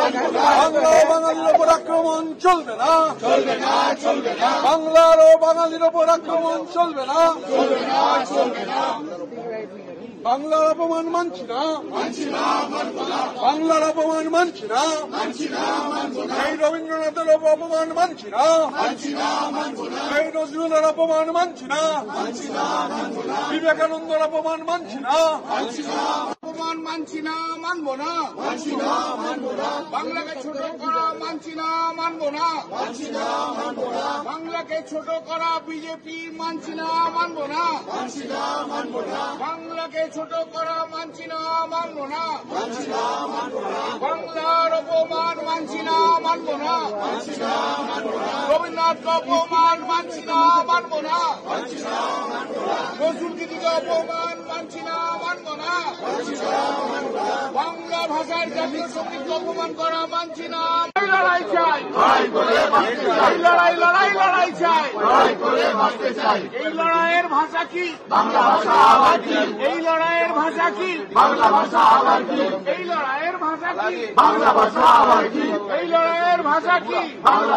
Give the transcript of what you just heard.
বাংলা ও বাঙালির ওপর আক্রমণ চলবে না, বাংলার ও বাঙালির ওপর আক্রমণ চলবে না। বাংলার অপমান মানছি না, বাংলার অপমান মানছি না, এই রবীন্দ্রনাথের অপমান মানছি না, এই নজরুলের অপমান মানছি না, বিবেকানন্দের অপমান মানছি না, অপমান মানছি না, মানবো না, বাংলাকে ছোট করা মানছি না, মানবো না, বাংলাকে ছোট করা বিজেপি মানছি না, মানবো না, বাংলাকে ছোট করা মানছি না, মানবো না, বাংলার অপমান মানছি না, মানবো না, রবীন্দ্রনাথকে অপমান মানছি না, মানবো না, নজরুল গীতিকে অপমান মানছি না, মানবো না, বাংলা ভাষার জাতীয় সঙ্গীতকে অপমান করা মানছি না। লড়াই চাই, লড়াই লড়াই লড়াই চাই, এই লড়াইয়ের ভাষা কি বাংলা ভাষা, আবার কি এই লড়াইয়ের ভাষা কি বাংলা ভাষা, আবার কি এই লড়াইয়ের ভাষা কি বাংলা ভাষা, আবার কি এই লড়াইয়ের ভাষা কি বাংলা।